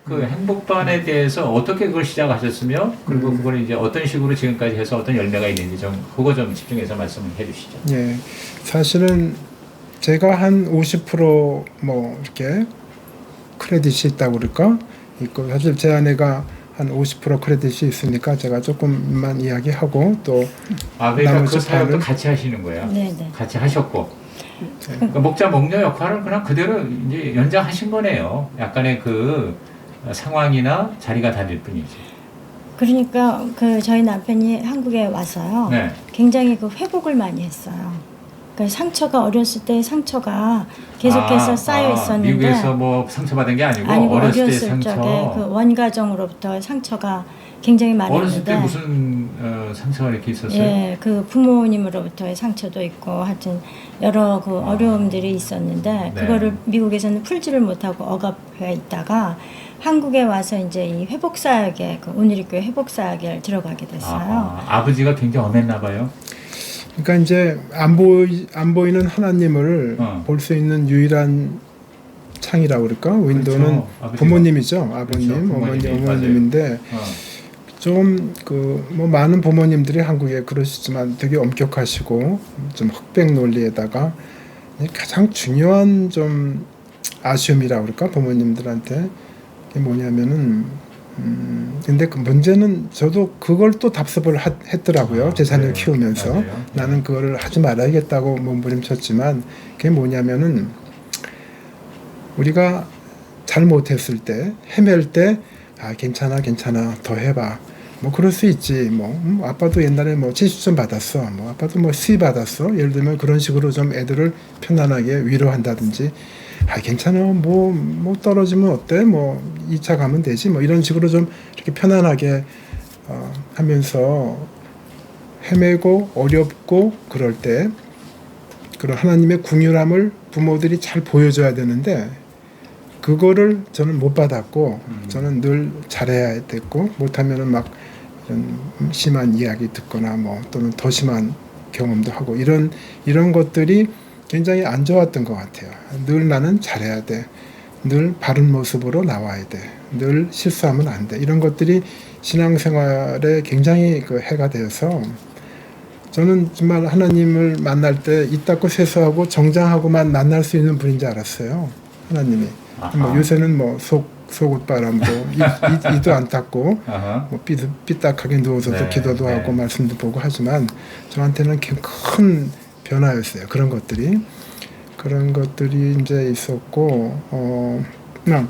그 행복반에 대해서 어떻게 그걸 시작하셨으며 그리고 그걸 이제 어떤 식으로 지금까지 해서 어떤 열매가 있는지 좀 그거 좀 집중해서 말씀해 주시죠. 예, 사실은 제가 한 50%뭐 이렇게 크레딧이 있다고 그럴까? 있고 사실 제 아내가 한 50% 크레딧이 있으니까 제가 조금만 이야기하고 또 그러니까 나머지 그 사역도 반은 같이 하시는 거예요. 네네. 같이 하셨고 그 목자 목녀 역할을 그냥 그대로 이제 연장하신 거네요. 약간의 그 상황이나 자리가 다를 뿐이지. 그러니까 그 저희 남편이 한국에 와서요. 네. 굉장히 그 회복을 많이 했어요. 그 상처가 어렸을 때 상처가 계속해서 쌓여 있었는데 미국에서 뭐 상처받은 게 아니고 어렸을 때 상처. 적에 그 원가정으로부터 상처가 굉장히 많이 어렸을 때 있는데 무슨 상처가 이렇게 있었어요? 예, 그 부모님으로부터의 상처도 있고 하여튼 여러 그 어려움들이 있었는데 네. 그거를 미국에서는 풀지를 못하고 억압해 있다가 한국에 와서 이제 이 회복사역에 그 오늘리교회 회복사역에 들어가게 됐어요. 아버지가 굉장히 엄했나 봐요. 그러니까 이제 안 보이는 하나님을 볼 수 있는 유일한 창이라고 그럴까? 윈도우는 그렇죠. 아버지가. 부모님이죠. 아버님, 그렇죠. 부모님이, 어머님인데 좀 그 뭐 많은 부모님들이 한국에 그러시지만 되게 엄격하시고 좀 흑백 논리에다가 가장 중요한 좀 아쉬움이라고 그럴까? 부모님들한테 그게 뭐냐면은 근데 그 문제는 저도 그걸 또 답습을 했더라고요. 제 자녀를 그래요? 키우면서 맞아요. 나는 그거를 하지 말아야겠다고 몸부림쳤지만 그게 뭐냐면은 우리가 잘못했을 때 헤맬 때 괜찮아 더 해봐 뭐 그럴 수 있지 뭐 아빠도 옛날에 뭐 70점 받았어 뭐 아빠도 뭐 C 받았어 예를 들면 그런 식으로 좀 애들을 편안하게 위로한다든지 괜찮아 뭐 떨어지면 어때 뭐 2차 가면 되지 뭐 이런 식으로 좀 이렇게 편안하게 하면서 헤매고 어렵고 그럴 때 그런 하나님의 긍휼함을 부모들이 잘 보여줘야 되는데 그거를 저는 못 받았고 저는 늘 잘해야 됐고 못하면은 막 이런 심한 이야기 듣거나 뭐 또는 더 심한 경험도 하고 이런 것들이 굉장히 안 좋았던 것 같아요. 늘 나는 잘해야 돼. 늘 바른 모습으로 나와야 돼. 늘 실수하면 안 돼. 이런 것들이 신앙생활에 굉장히 그 해가 되어서 저는 정말 하나님을 만날 때 이 닦고 세수하고 정장하고만 만날 수 있는 분인 줄 알았어요. 하나님이. 뭐 요새는 뭐 속옷바람도 이도 안 닦고 뭐 삐딱하게 누워서도 네, 기도도 네. 하고 말씀도 보고 하지만 저한테는 큰 변화였어요. 그런 것들이 이제 있었고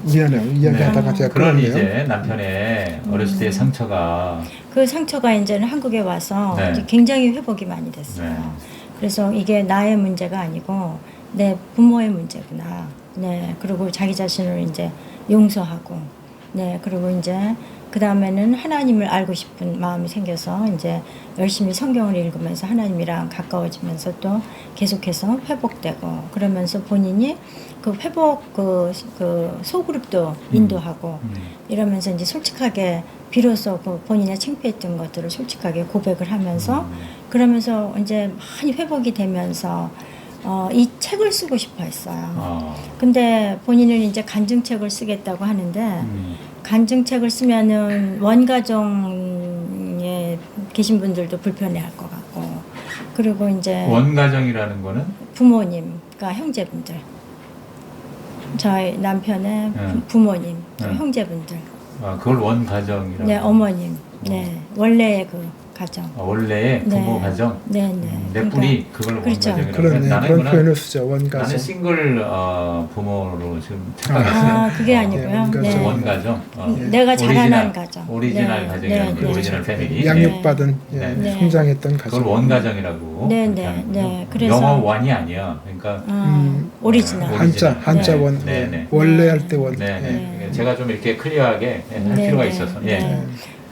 미안해요. 이야기하다가 제가 그런 끊었네요. 이제 남편의 어렸을 때의 상처가 그 상처가 이제는 한국에 와서 네. 이제 굉장히 회복이 많이 됐어요. 네. 그래서 이게 나의 문제가 아니고 내 부모의 문제구나. 네, 그리고 자기 자신을 이제 용서하고, 네, 그리고 이제 그 다음에는 하나님을 알고 싶은 마음이 생겨서 이제 열심히 성경을 읽으면서 하나님이랑 가까워지면서 또 계속해서 회복되고 그러면서 본인이 그 회복 그 소그룹도 인도하고 이러면서 이제 솔직하게 비로소 그 본인의 창피했던 것들을 솔직하게 고백을 하면서 그러면서 이제 많이 회복이 되면서 이 책을 쓰고 싶어 했어요. 근데 본인은 이제 간증책을 쓰겠다고 하는데 간증책을 쓰면은 원가정에 계신 분들도 불편해 할 것 같고 그리고 이제 원가정이라는 거는 부모님, 그러니까 형제분들 저희 남편의 부모님, 형제분들 그걸 원가정이라고 네, 어머님, 네, 원래의 그 가정. 원래의 부모 가정. 네. 내 뿐이 그걸 그렇죠. 원가정이라고. 그런 나는 표현을 쓰죠. 원가정. 나는 싱글 부모로 지금 착각했어요. 그게 아니고요. 네, 원가정. 내가 자라난 가정. 오리지널 네, 가정이 네, 아니고 네. 오리지널 패밀리. 양육받은 네. 성장했던 가정. 그걸 원가정이라고. 네. 그렇게 하는 거죠. 네. 그래서 영어 원이 아니야. 그러니까 오리지널. 한자 원. 네. 원래 할 때 원. 네. 제가 좀 이렇게 클리어하게 할 필요가 있어서. 예.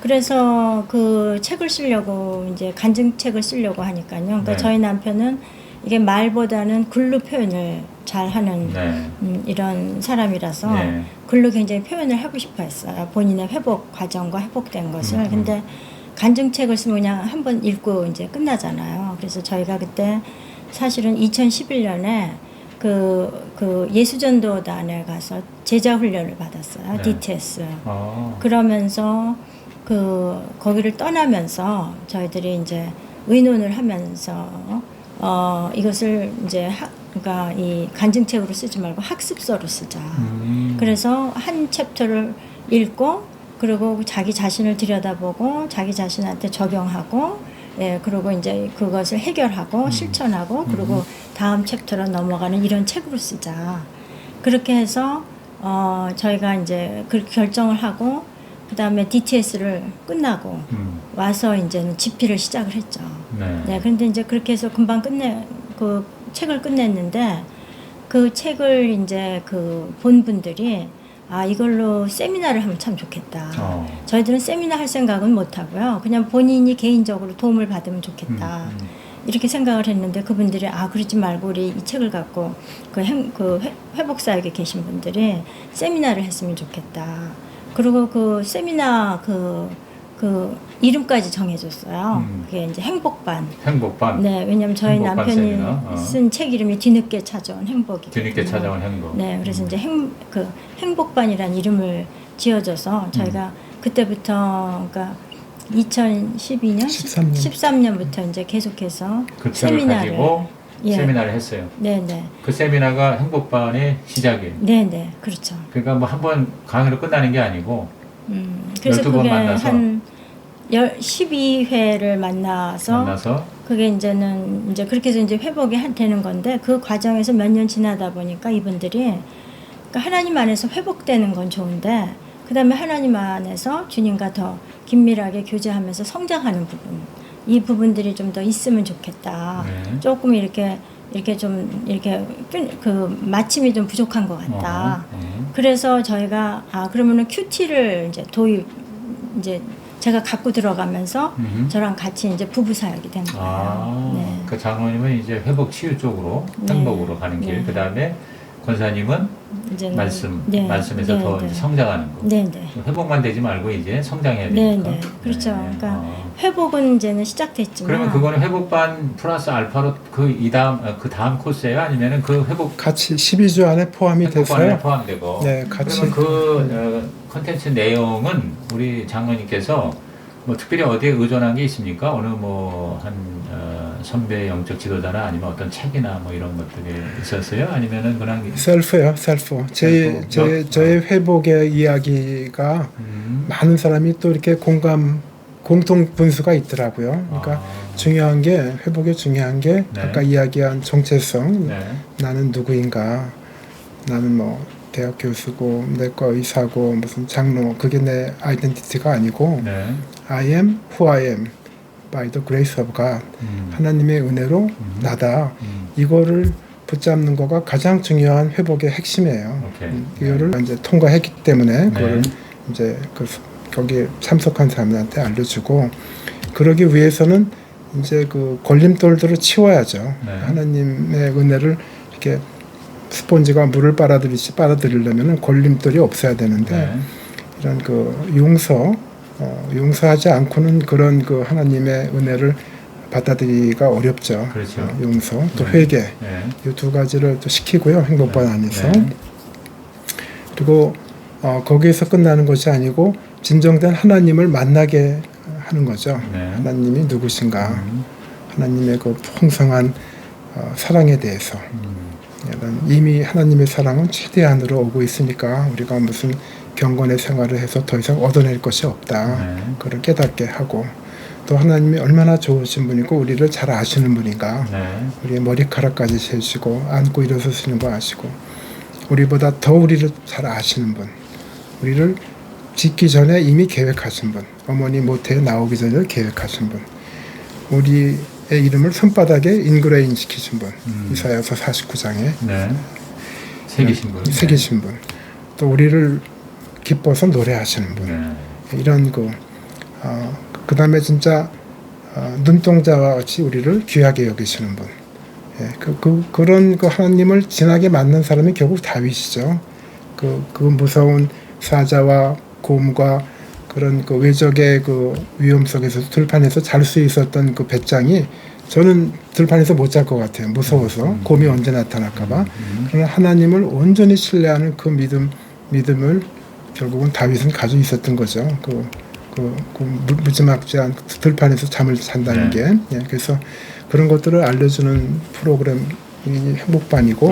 그래서 그 책을 쓰려고 이제 간증책을 쓰려고 하니까요. 그러니까 네. 저희 남편은 이게 말보다는 글로 표현을 잘 하는 네. 이런 사람이라서 네. 글로 굉장히 표현을 하고 싶어 했어요. 본인의 회복 과정과 회복된 것을. 근데 간증책을 쓰면 그냥 한번 읽고 이제 끝나잖아요. 그래서 저희가 그때 사실은 2011년에 그 예수전도단에 가서 제자 훈련을 받았어요. 네. DTS. 아, 그러면서 거기를 떠나면서 저희들이 이제 의논을 하면서 이것을 이제 그러니까 이 간증책으로 쓰지 말고 학습서로 쓰자. 그래서 한 챕터를 읽고 그리고 자기 자신을 들여다보고 자기 자신한테 적용하고 예, 그리고 이제 그것을 해결하고 실천하고 그리고 다음 챕터로 넘어가는 이런 책으로 쓰자. 그렇게 해서 저희가 이제 그렇게 결정을 하고 그다음에 DTS를 끝나고 와서 이제는 집필을 시작을 했죠. 네. 네, 그런데 이제 그렇게 해서 금방 그 책을 끝냈는데 그 책을 이제 그 본 분들이 이걸로 세미나를 하면 참 좋겠다. 저희들은 세미나 할 생각은 못 하고요. 그냥 본인이 개인적으로 도움을 받으면 좋겠다. 이렇게 생각을 했는데 그분들이 그러지 말고 우리 이 책을 갖고 회복사역에 계신 분들이 세미나를 했으면 좋겠다. 그리고 그 세미나 그 이름까지 정해줬어요. 그게 이제 행복반. 행복반. 네, 왜냐면 저희 행복반 남편이 세미나. 쓴 책 이름이 뒤늦게 찾아온 행복이. 뒤늦게 찾아온 행복. 네, 그래서 이제 행복반이라는 이름을 지어줘서 저희가 그때부터 그러니까 2012년, 13년부터 이제 계속해서 그 책을 세미나를 가지고 예. 세미나를 했어요. 네, 네. 그 세미나가 행복반의 시작이에요. 네, 네, 그렇죠. 그러니까 뭐 한 번 강의로 끝나는 게 아니고 그래서 12번 그게 만나서. 한 12회를 만나서 그게 이제는 이제 그렇게 해서 이제 회복이 되는 건데 그 과정에서 몇 년 지나다 보니까 이분들이 그러니까 하나님 안에서 회복되는 건 좋은데 그다음에 하나님 안에서 주님과 더 긴밀하게 교제하면서 성장하는 부분 이 부분들이 좀 더 있으면 좋겠다. 네. 조금 이렇게 좀 이렇게 그 마침이 좀 부족한 것 같다. 그래서 저희가 그러면은 QT를 이제 이제 제가 갖고 들어가면서 저랑 같이 이제 부부 사역이 된 거예요. 네. 그 장로님은 이제 회복 치유 쪽으로 네. 행복으로 가는 길. 네. 그 다음에 권사님은 이제는 말씀에서 더 이제 성장하는 거. 네, 네. 회복만 되지 말고 이제 성장해야 네, 되니까. 네. 그렇죠. 그러니까 회복은 이제는 시작됐지만 그러면 그거는 회복반 플러스 알파로 그 다음 코스예요? 아니면은 그 회복 같이 12주 안에 포함이 회복반에 돼서요. 포함되고. 네, 같이. 그러면 그 컨텐츠 내용은 우리 장로님께서 뭐 특별히 어디에 의존한 게 있습니까? 어느 뭐 한 선배 영적 지도자나 아니면 어떤 책이나 뭐 이런 것들이 있었어요? 아니면은 그냥 셀프요, 셀프. 저의 회복의 이야기가 많은 사람이 또 이렇게 공통 분수가 있더라고요. 그러니까 중요한 게 회복에 중요한 게 네. 아까 이야기한 정체성. 네. 나는 누구인가? 나는 뭐 대학 교수고 내과 의사고 무슨 장로 그게 내 아이덴티티가 아니고 네. I am who I am by the grace of God. 하나님의 은혜로 나다. 이거를 붙잡는 거가 가장 중요한 회복의 핵심이에요. 이거를 이제 통과했기 때문에 그걸 이제 거기에 참석한 사람들한테 알려주고 그러기 위해서는 이제 그 걸림돌들을 치워야죠. 하나님의 은혜를 이렇게 스폰지가 물을 빨아들이려면 걸림돌이 없어야 되는데 이런 그 용서하지 않고는 그런 그 하나님의 은혜를 받아들이기가 어렵죠. 그렇죠. 용서 또 회개 이 두 가지를 또 시키고요. 행복반 안에서 그리고 거기에서 끝나는 것이 아니고 진정된 하나님을 만나게 하는 거죠. 하나님이 누구신가? 하나님의 그 풍성한 사랑에 대해서 이미 하나님의 사랑은 최대한으로 오고 있으니까 우리가 무슨 경건의 생활을 해서 더 이상 얻어낼 것이 없다. 그걸 깨닫게 하고 또 하나님이 얼마나 좋으신 분이고 우리를 잘 아시는 분인가. 우리의 머리카락까지 세시고 안고 일어서시는 거 아시고 우리보다 더 우리를 잘 아시는 분. 우리를 짓기 전에 이미 계획하신 분. 어머니 모태에 나오기 전에 계획하신 분. 우리의 이름을 손바닥에 인그레인 시키신 분. 이사야서 49장에 새기신 분. 또 우리를 기뻐서 노래하시는 분. 이런 그 다음에 진짜 눈동자와 같이 우리를 귀하게 여기시는 분. 그런 그 하나님을 진하게 만난 사람이 결국 다윗이죠. 그 무서운 사자와 곰과 그런 그 외적의 그 위험 속에서 들판에서 잘 수 있었던 그 배짱이 저는 들판에서 못 잘 것 같아요. 무서워서 곰이 언제 나타날까봐. 그러나 하나님을 온전히 신뢰하는 그 믿음을 결국은 다윗은 가지고 있었던 거죠. 무지막지한 들판에서 잠을 잔다는 게. 예, 그래서 그런 것들을 알려주는 프로그램이 행복반이고.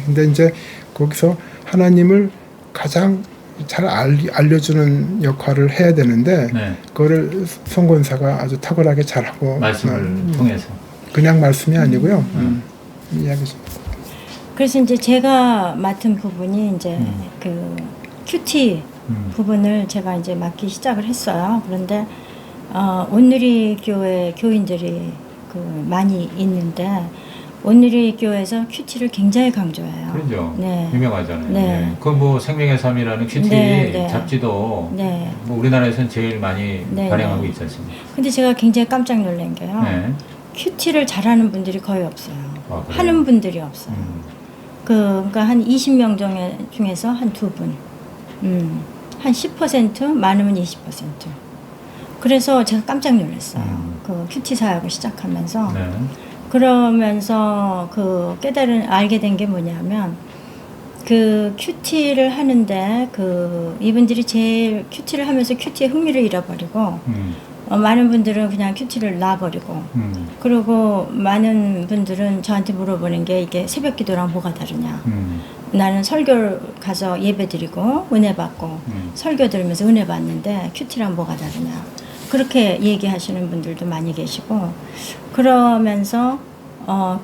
근데 이제 거기서 하나님을 가장 잘 알려주는 역할을 해야 되는데 그거를 송권사가 아주 탁월하게 잘하고 말씀을 통해서 그냥 말씀이 아니고요. 이야기 좀. 그래서 이제 제가 맡은 부분이 이제 그 큐티 부분을 제가 이제 맡기 시작을 했어요. 그런데 온누리 교회 교인들이 많이 있는데 온누리 교회에서 큐티를 굉장히 강조해요. 그렇죠. 네. 유명하잖아요. 네. 그 뭐 생명의 삶이라는 큐티 네. 잡지도 네. 뭐 우리나라에서는 제일 많이 네. 발행하고 있지 않습니까? 근데 제가 굉장히 깜짝 놀란 게요. 네. 큐티를 잘하는 분들이 거의 없어요. 그래요? 하는 분들이 없어요. 그러니까 한 20명 중에서 한 2분. 한 10%, 많으면 20%. 그래서 제가 깜짝 놀랐어요. 그 큐티 사역을 시작하면서. 네. 그러면서 알게 된 게 뭐냐면, 그 큐티를 하는데, 이분들이 제일 큐티를 하면서 큐티의 흥미를 잃어버리고, 많은 분들은 그냥 큐티를 놔버리고, 그리고 많은 분들은 저한테 물어보는 게 이게 새벽 기도랑 뭐가 다르냐. 나는 설교 가서 예배 드리고 은혜 받고 설교 들으면서 은혜 받는데 큐티랑 뭐가 다르냐. 그렇게 얘기하시는 분들도 많이 계시고, 그러면서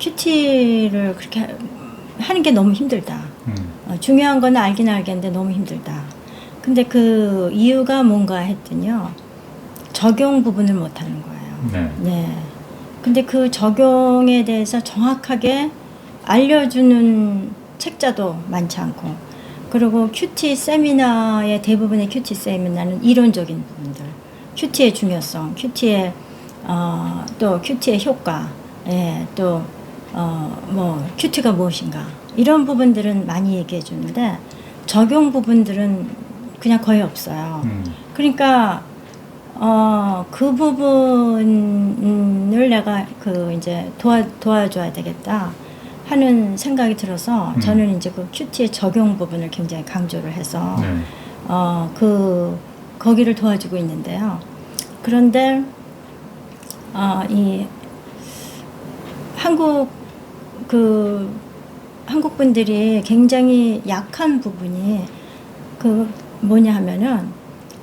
큐티를 그렇게 하는 게 너무 힘들다. 중요한 건 알긴 알겠는데 너무 힘들다. 근데 그 이유가 뭔가 했더니요, 적용 부분을 못 하는 거예요. 네. 근데 그 적용에 대해서 정확하게 알려주는 책자도 많지 않고, 그리고 큐티 세미나의 대부분의 큐티 세미나는 이론적인 부분들, 큐티의 중요성, 큐티의 또 큐티의 효과, 또 뭐 큐티가 무엇인가, 이런 부분들은 많이 얘기해 주는데 적용 부분들은 그냥 거의 없어요. 그러니까 그 부분을 내가 이제 도와줘야 되겠다 하는 생각이 들어서 저는 이제 그 큐티의 적용 부분을 굉장히 강조를 해서 거기를 도와주고 있는데요. 그런데 이 한국 분들이 굉장히 약한 부분이 뭐냐 하면은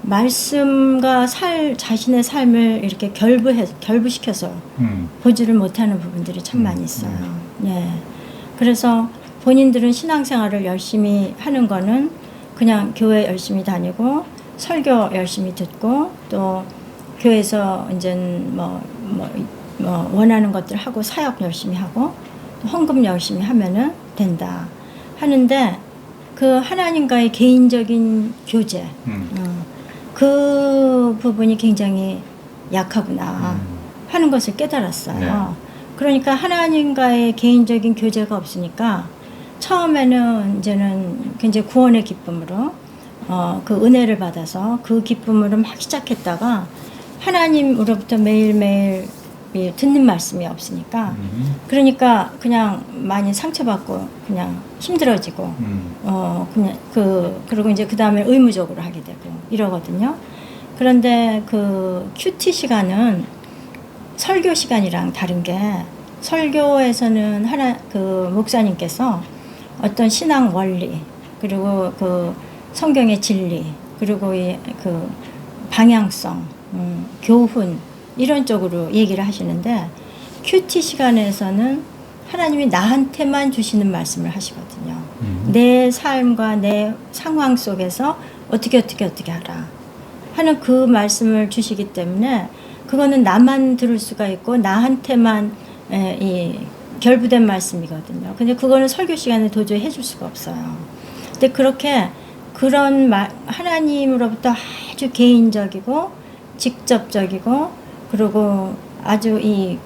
말씀과 자신의 삶을 이렇게 결부시켜서 보지를 못하는 부분들이 참 많이 있어요. 예. 그래서 본인들은 신앙생활을 열심히 하는 거는 그냥 교회 열심히 다니고 설교 열심히 듣고 또 교회에서 이제 뭐 원하는 것들 하고 사역 열심히 하고 헌금 열심히 하면은 된다 하는데, 그 하나님과의 개인적인 교제, 그 부분이 굉장히 약하구나 하는 것을 깨달았어요. 네. 그러니까 하나님과의 개인적인 교제가 없으니까 처음에는 이제는 굉장히 구원의 기쁨으로 그 은혜를 받아서 그 기쁨으로 막 시작했다가 하나님으로부터 매일매일 듣는 말씀이 없으니까 그러니까 그냥 많이 상처받고 그냥 힘들어지고 그냥 그리고 이제 그 다음에 의무적으로 하게 되고 이러거든요. 그런데 그 큐티 시간은 설교 시간이랑 다른 게, 설교에서는 그 목사님께서 어떤 신앙 원리, 그리고 그 성경의 진리, 그리고 그 방향성, 교훈, 이런 쪽으로 얘기를 하시는데, 큐티 시간에서는 하나님이 나한테만 주시는 말씀을 하시거든요. 내 삶과 내 상황 속에서 어떻게 하라 하는 그 말씀을 주시기 때문에 그거는 나만 들을 수가 있고 나한테만 결부된 말씀이거든요. 근데 그거는 설교 시간에 도저히 해줄 수가 없어요. 근데 그런 하나님으로부터 아주 개인적이고 직접적이고, 그리고 아주 이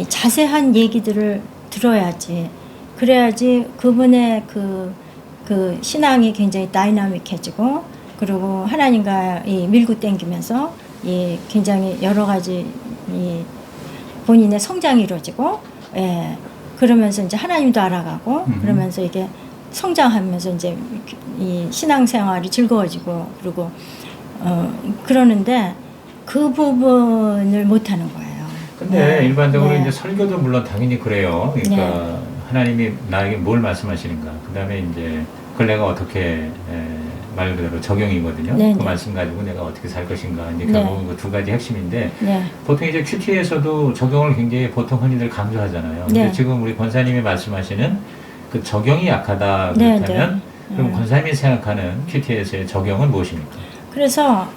자세한 얘기들을 들어야지, 그래야지 그분의 그 신앙이 굉장히 다이나믹해지고, 그리고 하나님과 밀고 땡기면서 굉장히 여러 가지 본인의 성장이 이루어지고, 예, 그러면서 이제 하나님도 알아가고, 그러면서 이게 성장하면서 이제 이 신앙생활이 즐거워지고, 그리고 그러는데 그 부분을 못 하는 거예요. 근데 일반적으로 네. 이제 설교도 물론 당연히 그래요. 그러니까 네. 하나님이 나에게 뭘 말씀하시는가. 그다음에 이제 그걸 내가 어떻게 말 그대로 적용이거든요. 네, 그 네. 말씀 가지고 내가 어떻게 살 것인가. 이제 네. 결국은 그 두 가지 핵심인데 네. 보통 이제 큐티에서도 적용을 굉장히 보통 흔히들 강조하잖아요. 근데 네. 지금 우리 권사님이 말씀하시는 그 적용이 약하다 네, 그렇다면 네. 그럼 권사님이 생각하는 큐티에서의 적용은 무엇입니까? 그래서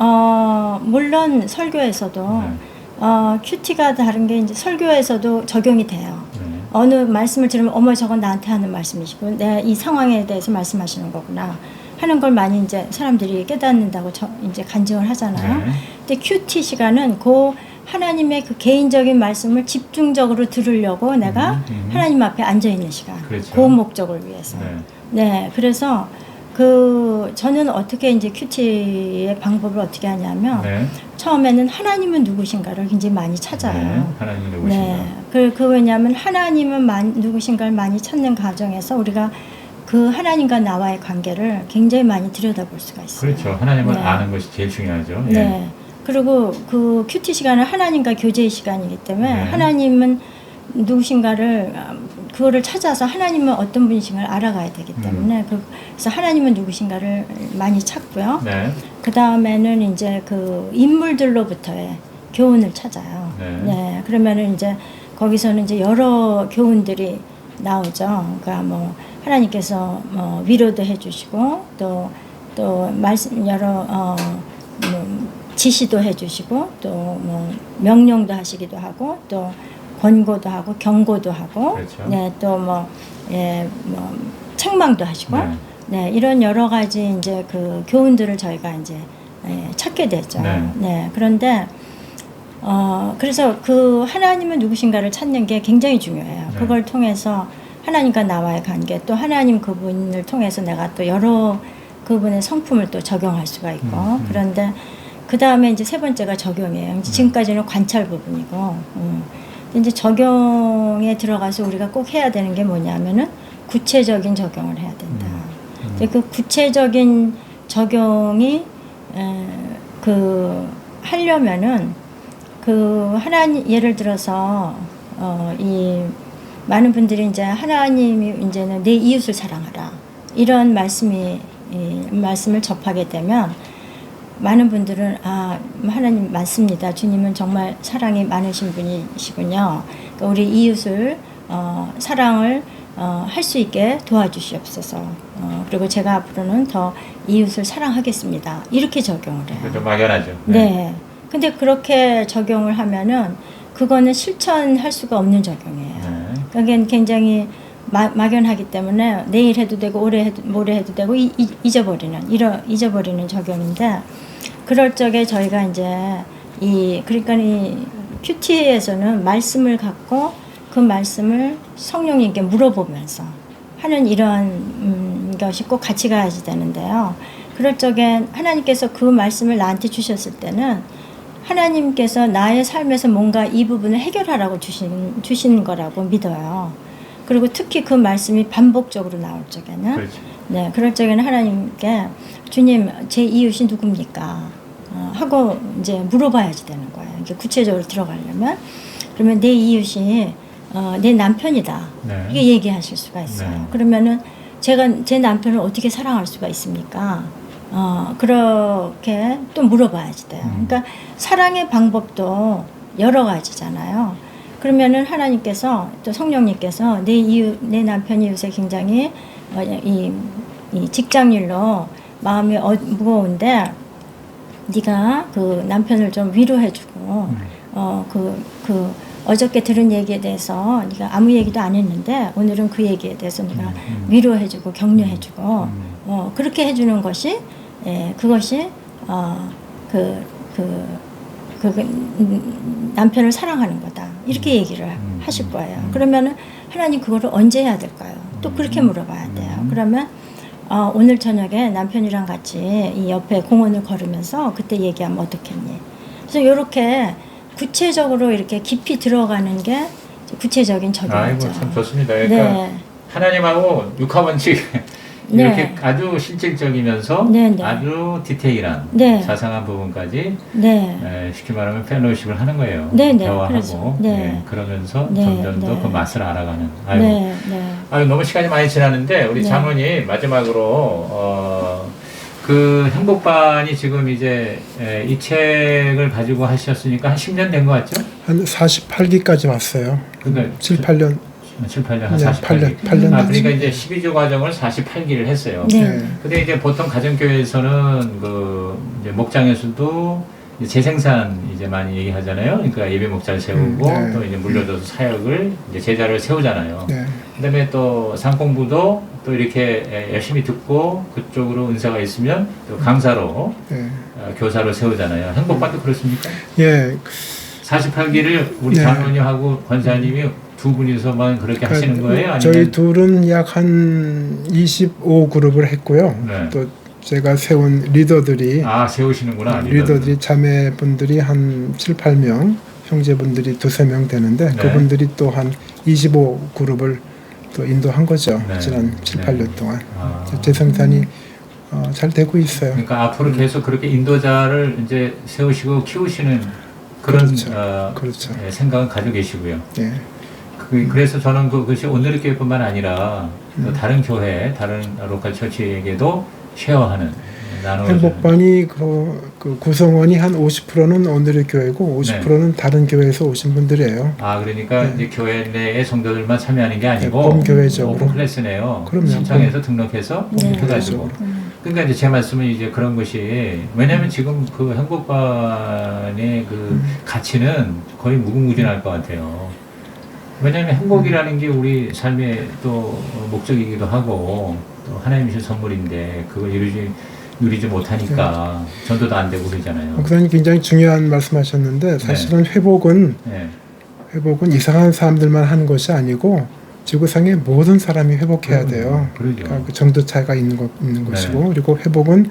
물론 설교에서도 네. 큐티가 다른 게 이제 설교에서도 적용이 돼요. 네. 어느 말씀을 들으면 어머 저건 나한테 하는 말씀이시고 내가 이 상황에 대해서 말씀하시는 거구나 하는 걸 많이 이제 사람들이 깨닫는다고 이제 간증을 하잖아요. 네. 근데 큐티 시간은 그 하나님의 그 개인적인 말씀을 집중적으로 들으려고 내가 하나님 앞에 앉아 있는 시간. 그렇죠. 그 목적을 위해서. 네. 네, 그래서 저는 어떻게 이제 큐티의 방법을 어떻게 하냐면 네. 처음에는 하나님은 누구신가를 굉장히 많이 찾아요. 네. 하나님이 누구신가? 네. 그 왜냐하면 하나님은 누구신가를 많이 찾는 과정에서 우리가 그 하나님과 나와의 관계를 굉장히 많이 들여다볼 수가 있어요. 그렇죠. 하나님을 네. 아는 것이 제일 중요하죠. 네. 예. 그리고 그 큐티 시간은 하나님과 교제의 시간이기 때문에 네. 하나님은 누구신가를 그거를 찾아서 하나님은 어떤 분이신가를 알아가야 되기 때문에 그래서 하나님은 누구신가를 많이 찾고요. 네. 그 다음에는 이제 그 인물들로부터의 교훈을 찾아요. 네. 네. 그러면은 이제 거기서는 이제 여러 교훈들이 나오죠. 그러니까 뭐 하나님께서 뭐 위로도 해주시고 또 말씀 여러 뭐 지시도 해주시고 또 뭐 명령도 하시기도 하고 또 권고도 하고 경고도 하고 그렇죠. 네 또 뭐 책망도 하시고 네. 네 이런 여러 가지 이제 그 교훈들을 저희가 이제 찾게 되죠. 네. 네 그런데 그래서 그 하나님은 누구신가를 찾는 게 굉장히 중요해요. 네. 그걸 통해서 하나님과 나와의 관계 또 하나님 그분을 통해서 내가 또 여러 그분의 성품을 또 적용할 수가 있고 그런데 그 다음에 이제 세 번째가 적용이에요. 이제 지금까지는 관찰 부분이고 이제 적용에 들어가서 우리가 꼭 해야 되는 게 뭐냐면은 구체적인 적용을 해야 된다. 근데 그 구체적인 적용이 하려면은 하나님 예를 들어서 이 많은 분들이 이제 하나님이 이제는 내 이웃을 사랑하라 이런 말씀을 접하게 되면 많은 분들은 하나님 맞습니다. 주님은 정말 사랑이 많으신 분이시군요. 그러니까 우리 이웃을 사랑을 할 수 있게 도와주시옵소서. 그리고 제가 앞으로는 더 이웃을 사랑하겠습니다. 이렇게 적용을 해요. 좀 막연하죠. 네. 근데 그렇게 적용을 하면은 그거는 실천할 수가 없는 적용이에요. 네. 그게 굉장히 막연하기 때문에 내일 해도 되고 모레 해도 되고 잊어버리는 적용인데 그럴 적에 저희가 이제 그러니까 이 큐티에서는 말씀을 갖고 그 말씀을 성령님께 물어보면서 하는 이런 것이 꼭 같이 가야지 되는데요. 그럴 적에 하나님께서 그 말씀을 나한테 주셨을 때는 하나님께서 나의 삶에서 뭔가 이 부분을 해결하라고 주신 거라고 믿어요. 그리고 특히 그 말씀이 반복적으로 나올 적에는 그렇죠. 네, 그럴 적에는 하나님께 주님 제 이웃이 누굽니까? 하고 이제 물어봐야지 되는 거예요. 이게 구체적으로 들어가려면 그러면 내 이웃이 내 남편이다. 네. 이게 얘기하실 수가 있어요. 네. 그러면은 제가 제 남편을 어떻게 사랑할 수가 있습니까? 그렇게 또 물어봐야지 돼요. 그러니까 사랑의 방법도 여러 가지잖아요. 그러면은 하나님께서 또 성령님께서 내 남편이 요새 굉장히 이 직장일로 마음이 무거운데 네가 그 남편을 좀 위로해주고 어저께 들은 얘기에 대해서 네가 아무 얘기도 안 했는데 오늘은 그 얘기에 대해서 네가 위로해주고 격려해주고 그렇게 해주는 것이 그것이 남편을 사랑하는 거다 이렇게 얘기를 하실 거예요. 그러면은 하나님 그거를 언제 해야 될까요? 또 그렇게 물어봐야 돼요. 그러면 오늘 저녁에 남편이랑 같이 이 옆에 공원을 걸으면서 그때 얘기하면 어떻겠니? 그래서 이렇게 구체적으로 이렇게 깊이 들어가는 게 구체적인 적용이죠. 아이고 참 좋습니다. 그러니까 네. 하나님하고 육하원칙 네. 이렇게 아주 실질적이면서 네, 네. 아주 디테일한 네. 자상한 부분까지 네. 쉽게 말하면 펠로우십을 하는 거예요. 네, 네. 대화하고 그렇죠. 네. 그러면서 네, 점점 더 네. 그 맛을 알아가는. 아유, 네. 네. 아유 너무 시간이 많이 지났는데 우리 네. 장로님 마지막으로 그 행복반이 지금 이제 이 책을 가지고 하셨으니까 한 10년 된 것 같죠? 한 48기까지 왔어요. 그러니까 7, 8년. 7, 8년 한 네, 48기. 8년 그러니까 됐죠. 이제 12주 과정을 48기를 했어요. 네. 네. 근데 이제 보통 가정교회에서는 그 이제 목장에서도 이제 재생산 이제 많이 얘기하잖아요. 그러니까 예배 목자를 세우고 네. 또 이제 물려줘서 사역을 이제 제자를 세우잖아요. 네. 그다음에 또 상공부도 또 이렇게 열심히 듣고 그쪽으로 은사가 있으면 또 강사로 네. 교사를 세우잖아요. 행복반도 그렇습니까? 예. 48기를 우리 네. 장로님하고 권사님이 두 분이서만 그렇게 하시는 거예요? 아니면 저희 둘은 약 한 25그룹을 했고요. 네. 또 제가 세운 리더들이 세우시는구나. 리더들이 자매분들이 한 7, 8명, 형제분들이 2, 3명 되는데 네. 그분들이 또 한 25그룹을 또 인도한 거죠. 네. 지난 7, 네. 8년 동안. 아. 재생산이 잘 되고 있어요. 그러니까 앞으로 계속 그렇게 인도자를 이제 세우시고 키우시는 그런 그렇죠. 그렇죠. 생각은 가지고 계시고요. 예. 그래서 저는 그것이 오늘의 교회뿐만 아니라 또 다른 교회, 다른 로컬 처치에게도 쉐어하는 나눠주는. 행복반이 그 구성원이 한 50%는 오늘의 교회고 50%는 다른 교회에서 오신 분들이에요. 그러니까 이제 교회 내의 성도들만 참여하는 게 아니고 네, 봄교회적으로. 오픈 클래스네요. 그럼요. 신청해서 등록해서 네. 해가지고. 그러니까 이제 제 말씀은 이제 그런 것이 왜냐하면 지금 그 행복반의 그 가치는 거의 무궁무진할 것 같아요. 왜냐하면 행복이라는 게 우리 삶의 또 목적이기도 하고 또 하나님 주신 선물인데 그걸 누리지 못하니까 전도도 안 되고 그러잖아요. 목사님 굉장히 중요한 말씀하셨는데 사실은 회복은 이상한 사람들만 하는 것이 아니고 지구상의 모든 사람이 회복해야 돼요. 그러죠. 그러니까 그 정도 차이가 있는 것이고 그리고 회복은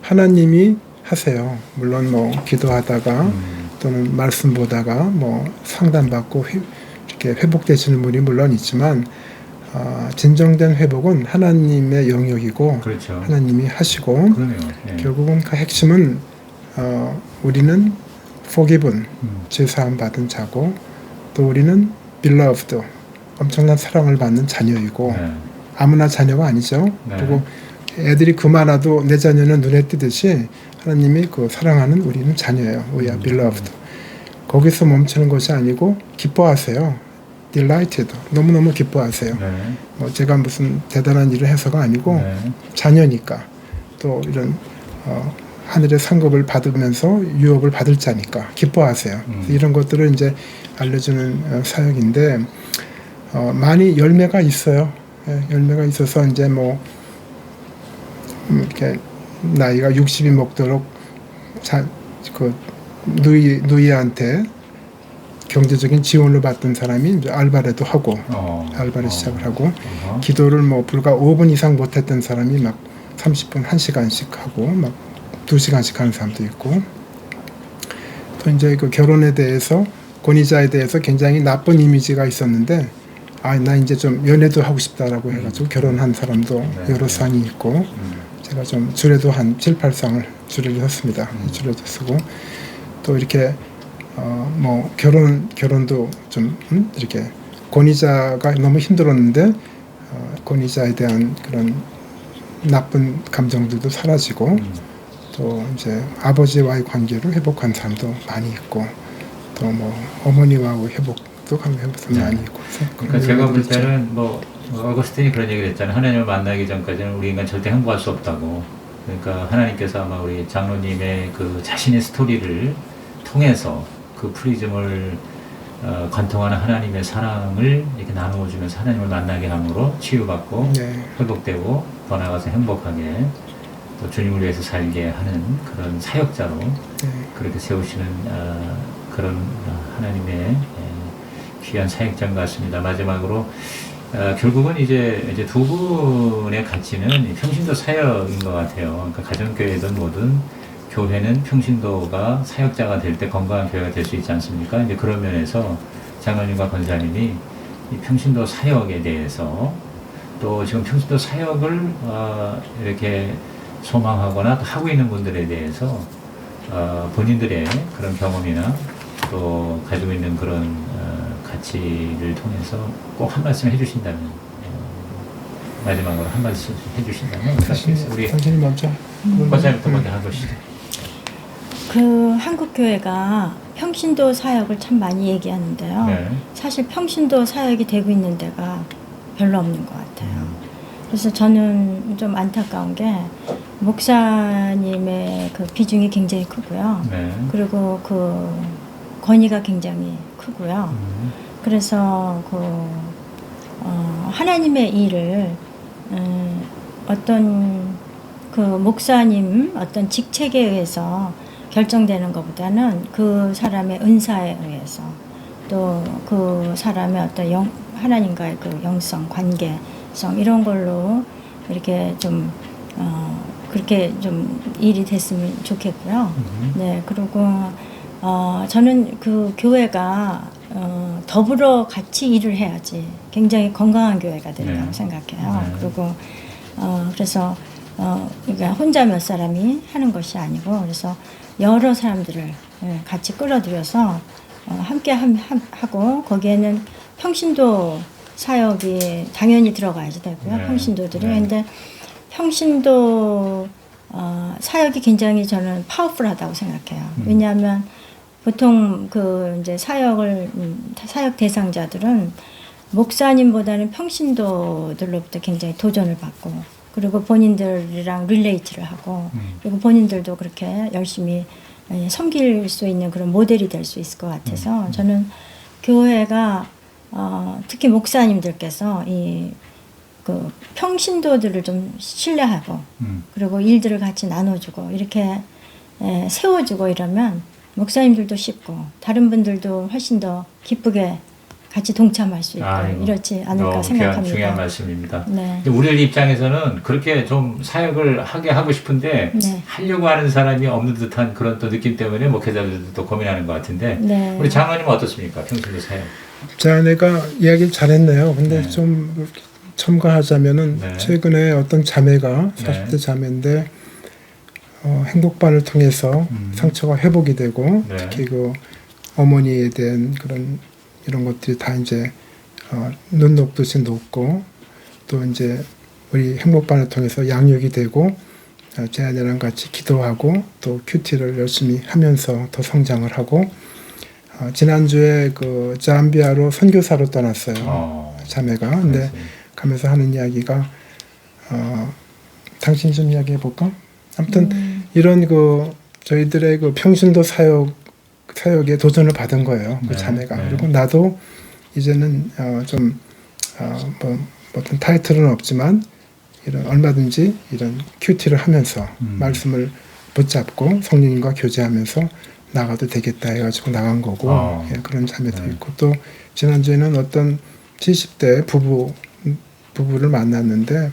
하나님이 하세요. 물론 뭐 기도하다가 또는 말씀 보다가 뭐 상담받고 이렇게 회복되시는 분이 물론 있지만 진정된 회복은 하나님의 영역이고 그렇죠. 하나님이 하시고 그러네요. 결국은 그 핵심은 우리는 forgiven, 죄사함 받은 자고 또 우리는 beloved, 엄청난 사랑을 받는 자녀이고 아무나 자녀가 아니죠. 그리고 애들이 그만해도 내 자녀는 눈에 띄듯이 하나님이 그 사랑하는 우리는 자녀예요. We are beloved. 거기서 멈추는 것이 아니고 기뻐하세요. delighted. 너무너무 기뻐하세요. 뭐 제가 무슨 대단한 일을 해서가 아니고 자녀니까 또 이런 하늘의 상급을 받으면서 유업을 받을 자니까 기뻐하세요. 이런 것들을 이제 알려주는 사역인데 많이 열매가 있어요. 열매가 있어서 이제 뭐 이렇게 나이가 60이 먹도록 그 누이한테 경제적인 지원을 받던 사람이 이제 알바라도 하고 알바를 시작을 하고 기도를 뭐 불과 5분 이상 못했던 사람이 막 30분 1시간씩 하고 막 2시간씩 하는 사람도 있고 또 이제 그 결혼에 대해서 권위자에 대해서 굉장히 나쁜 이미지가 있었는데 나 이제 좀 연애도 하고 싶다라고 해가지고 결혼한 사람도 여러 쌍이 있고 제가 좀 주례도 한 7, 8쌍을 주례를 했습니다. 주례도 쓰고 또 이렇게 뭐 결혼도 좀 이렇게 권위자가 너무 힘들었는데 권위자에 대한 그런 나쁜 감정들도 사라지고 또 이제 아버지와의 관계를 회복한 사람도 많이 있고 또 뭐 어머니와의 회복도 많이 있고 그러니까 제가 볼 때는 뭐 어거스틴이 그런 얘기를 했잖아요. 하나님을 만나기 전까지는 우리 인간 절대 행복할 수 없다고. 그러니까 하나님께서 아마 우리 장로님의 그 자신의 스토리를 통해서 그 프리즘을 관통하는 하나님의 사랑을 이렇게 나누어주면서 하나님을 만나게 함으로 치유받고 회복되고 더 나아가서 행복하게 또 주님을 위해서 살게 하는 그런 사역자로 그렇게 세우시는 그런 하나님의 귀한 사역자인 것 같습니다. 마지막으로 결국은 이제 두 분의 가치는 평신도 사역인 것 같아요. 그러니까 가정교회든 뭐든 교회는 평신도가 사역자가 될 때 건강한 교회가 될 수 있지 않습니까? 이제 그런 면에서 장로님과 권사님이 이 평신도 사역에 대해서 또 지금 평신도 사역을 이렇게 소망하거나 또 하고 있는 분들에 대해서 본인들의 그런 경험이나 또 가지고 있는 그런 가치를 통해서 꼭 한 말씀 해주신다면 마지막으로 한 말씀 해주신다면 우리 당신이 먼저. 권사님부터 먼저 하시죠. 그 한국 교회가 평신도 사역을 참 많이 얘기하는데요. 네. 사실 평신도 사역이 되고 있는 데가 별로 없는 것 같아요. 그래서 저는 좀 안타까운 게 목사님의 그 비중이 굉장히 크고요. 네. 그리고 그 권위가 굉장히 크고요. 그래서 하나님의 일을 어떤 그 목사님 어떤 직책에 의해서 결정되는 것보다는 그 사람의 은사에 의해서 또 그 사람의 어떤 하나님과의 그 영성, 관계성 이런 걸로 이렇게 좀 그렇게 좀 일이 됐으면 좋겠고요. 네, 그리고 저는 그 교회가 더불어 같이 일을 해야지 굉장히 건강한 교회가 된다고 네. 생각해요. 네. 그리고 그래서 그러니까 혼자 몇 사람이 하는 것이 아니고 그래서 여러 사람들을 같이 끌어들여서 함께 하고 거기에는 평신도 사역이 당연히 들어가야지 되고요. 네. 평신도들이. 네. 근데 평신도 사역이 굉장히 저는 파워풀하다고 생각해요. 왜냐하면 보통 그 이제 사역 대상자들은 목사님보다는 평신도들로부터 굉장히 도전을 받고 그리고 본인들이랑 릴레이트를 하고 그리고 본인들도 그렇게 열심히 섬길 수 있는 그런 모델이 될 수 있을 것 같아서 저는 교회가 특히 목사님들께서 이 그 평신도들을 좀 신뢰하고 그리고 일들을 같이 나눠주고 이렇게 세워주고 이러면 목사님들도 쉽고 다른 분들도 훨씬 더 기쁘게 같이 동참할 수 있고 이렇지 않을까 생각합니다. 중요한 말씀입니다. 네. 우리들 입장에서는 그렇게 좀 사역을 하고 싶은데 네. 하려고 하는 사람이 없는 듯한 그런 또 느낌 때문에 목회자들도 또 고민하는 것 같은데 네. 우리 장로님은 어떻습니까? 평신도 사역. 제 아내가 이야기 잘했네요. 근데 네. 좀 첨가하자면은 네. 최근에 어떤 자매가 네. 40대 자매인데 행복반을 통해서 상처가 회복이 되고 네. 특히 그 어머니에 대한 그런 이런 것들이 다 이제 눈 녹듯이 녹고 또 이제 우리 행복반을 통해서 양육이 되고 제 아내랑 같이 기도하고 또 큐티를 열심히 하면서 더 성장을 하고 지난주에 그 잠비아로 선교사로 떠났어요. 자매가. 근데 그렇습니다. 가면서 하는 이야기가 당신 좀 이야기해 볼까? 아무튼 이런 그 저희들의 그 평신도 사역에 도전을 받은 거예요. 그 네, 자매가. 네. 그리고 나도 이제는 뭐 어떤 타이틀은 없지만 이런 얼마든지 이런 큐티를 하면서 말씀을 붙잡고 성령님과 교제하면서 나가도 되겠다 해가지고 나간 거고 예, 그런 자매도 네. 있고 또 지난주에는 어떤 70대 부부를 만났는데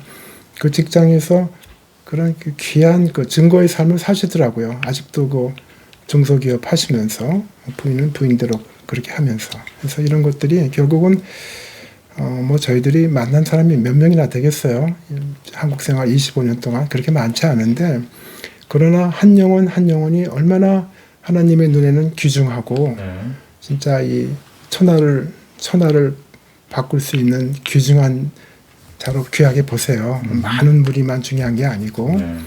그 직장에서 그런 그 귀한 그 증거의 삶을 사시더라고요. 아직도 그 중소기업 하시면서 부인은 부인대로 그렇게 하면서 그래서 이런 것들이 결국은 뭐 저희들이 만난 사람이 몇 명이나 되겠어요. 한국 생활 25년 동안 그렇게 많지 않은데 그러나 한 영혼 한 영혼이 얼마나 하나님의 눈에는 귀중하고 네. 진짜 이 천하를 바꿀 수 있는 귀중한 자로 귀하게 보세요. 많은 무리만 중요한 게 아니고 네.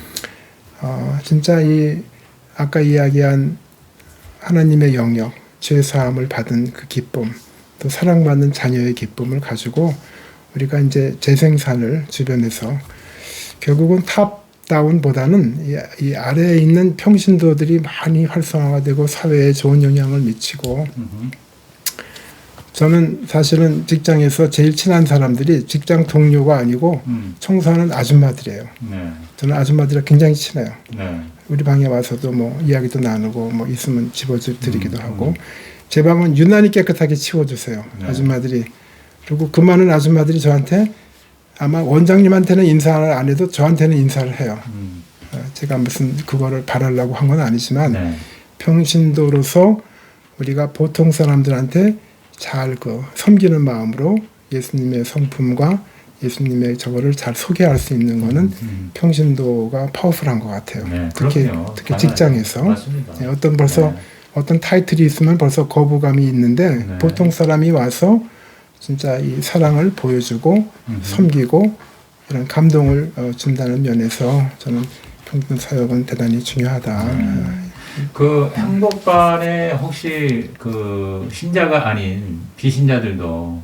진짜 이 아까 이야기한 하나님의 영역, 죄 사함을 받은 그 기쁨, 또 사랑받는 자녀의 기쁨을 가지고 우리가 이제 재생산을 주변에서 결국은 탑다운보다는 이 아래에 있는 평신도들이 많이 활성화가 되고 사회에 좋은 영향을 미치고 저는 사실은 직장에서 제일 친한 사람들이 직장 동료가 아니고 청소하는 아줌마들이에요. 네. 저는 아줌마들이랑 굉장히 친해요. 네. 우리 방에 와서도 뭐 이야기도 나누고 뭐 있으면 집어드리기도 하고 제 방은 유난히 깨끗하게 치워주세요. 네. 아줌마들이. 그리고 그 많은 아줌마들이 저한테 아마 원장님한테는 인사를 안 해도 저한테는 인사를 해요. 제가 무슨 그거를 바라려고 한 건 아니지만 네. 평신도로서 우리가 보통 사람들한테 잘 섬기는 마음으로 예수님의 성품과 예수님의 저거를 잘 소개할 수 있는 거는 평신도가 파워풀한 것 같아요. 네, 특히 그럼요. 직장에서 맞습니다. 네, 어떤 타이틀이 있으면 벌써 거부감이 있는데 네. 보통 사람이 와서 진짜 이 사랑을 보여주고 섬기고 이런 감동을 준다는 면에서 저는 평신 사역은 대단히 중요하다. 그 행복반에 혹시 그 신자가 아닌 비신자들도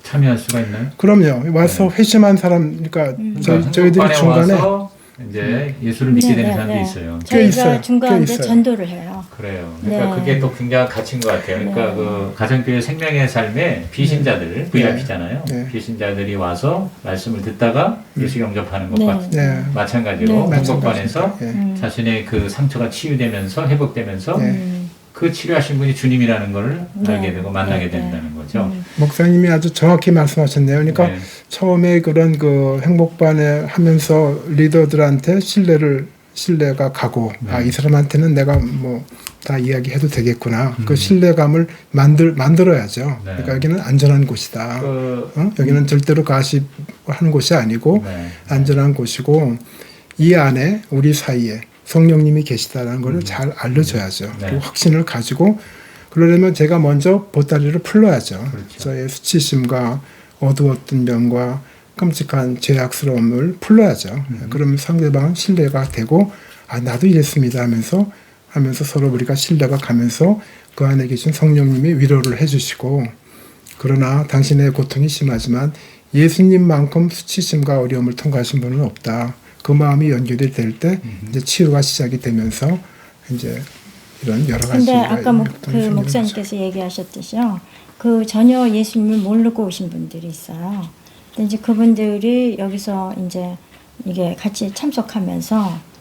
참여할 수가 있나요? 그럼요. 와서 회심한 사람, 그러니까 저희들이 행복반에 중간에 와서 이제 예수를 믿게 되는 사람도 있어요. 꽤 있어요. 저희가 중간에 꽤 있어요. 전도를 해요. 그래요. 그러니까 네. 그게 또 굉장한 가치인 것 같아요. 그러니까 네. 그 가정교회 생명의 삶에 비신자들, VIP잖아요. 네. 비신자들이 와서 말씀을 듣다가 예수 영접하는 것과 네. 네. 마찬가지로 네. 행복반에서 예. 자신의 그 상처가 치유되면서 회복되면서 네. 그 치료하신 분이 주님이라는 것을 네. 알게 되고 만나게 네. 된다는 거죠. 목사님이 아주 정확히 말씀하셨네요. 그러니까 네. 처음에 그런 그 행복반에 하면서 리더들한테 신뢰가 가고 네. 이 사람한테는 내가 뭐 다 이야기해도 되겠구나. 그 신뢰감을 만들어야죠. 네. 그러니까 여기는 안전한 곳이다. 여기는 절대로 가십하는 곳이 아니고 네. 안전한 곳이고 이 안에 우리 사이에 성령님이 계시다는 걸 잘 알려줘야죠. 네. 그리고 확신을 가지고 그러려면 제가 먼저 보따리를 풀러야죠. 그렇죠. 저의 수치심과 어두웠던 면과 끔찍한 죄악스러움을 풀러야죠. 그러면 상대방은 신뢰가 되고 나도 이랬습니다 하면서 서로 우리가 신뢰가 가면서 그 안에 계신 성령님이 위로를 해주시고 그러나 당신의 고통이 심하지만 예수님만큼 수치심과 어려움을 통과하신 분은 없다. 그 마음이 연결이 될 때 이제 치유가 시작이 되면서 이제 이런 여러 가지. 근데 아까 그 목사님께서 얘기하셨듯이요. 그 전혀 예수님을 모르고 오신 분들이 있어요. 근데 이제 그분들이 여기서 이제 이게 같이 참석하면서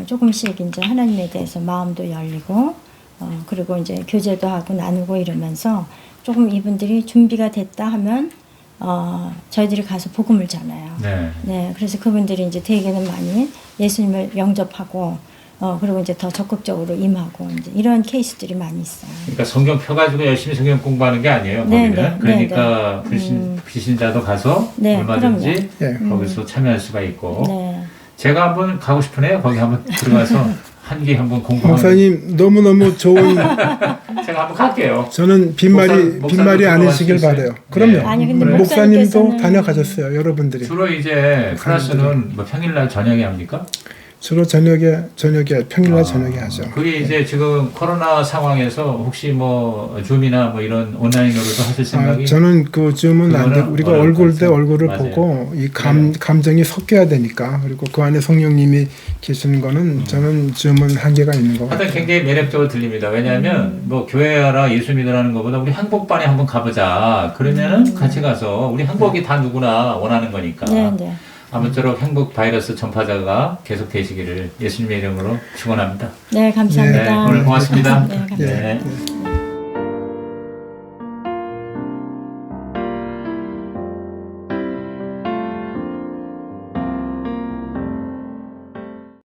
조금씩 이제 하나님에 대해서 마음도 열리고 그리고 이제 교제도 하고 나누고 이러면서 조금 이분들이 준비가 됐다 하면 저희들이 가서 복음을 전해요. 네. 네, 그래서 그분들이 이제 대개는 많이 예수님을 영접하고 그리고 이제 더 적극적으로 임하고 이제 이런 케이스들이 많이 있어요. 그러니까 성경 펴가지고 열심히 성경 공부하는 게 아니에요. 네, 거기는. 네, 그러니까 비신자도 가서 네, 얼마든지 거기서 참여할 수가 있고. 제가 한번 가고 싶으네요. 거기 한번 들어가서 한기 한번 공부하는. 목사님 너무너무 좋은. 제가 한번 갈게요. 저는 빈말이 아니시길 바라요. 그럼요. 네. 아니, 근데 목사님도 목사님께서는- 다녀가셨어요. 여러분들이. 주로 이제 클래스는 뭐 평일날 저녁에 합니까? 주로 저녁에 평일날 저녁에 하죠. 그게 이제 지금 코로나 상황에서 혹시 뭐 줌이나 뭐 이런 온라인으로도 하실 생각이? 저는 그 줌은 안 되고 우리가 어려울 얼굴 것 대 같아요. 얼굴을 맞아요. 보고 이 감정이 섞여야 되니까 그리고 그 안에 성령님이 계시는 거는 저는 줌은 한계가 있는 것 하여튼 같아요. 굉장히 매력적으로 들립니다. 왜냐하면 뭐 교회 알아 예수 믿으라는 것보다 우리 행복반에 한번 가보자. 그러면은 같이 가서 우리 행복이 다 누구나 원하는 거니까. 네. 아무쪼록 행복 바이러스 전파자가 계속 되시기를 예수님의 이름으로 축원합니다. 네, 감사합니다. 네, 오늘 고맙습니다. 네, 감사합니다. 네.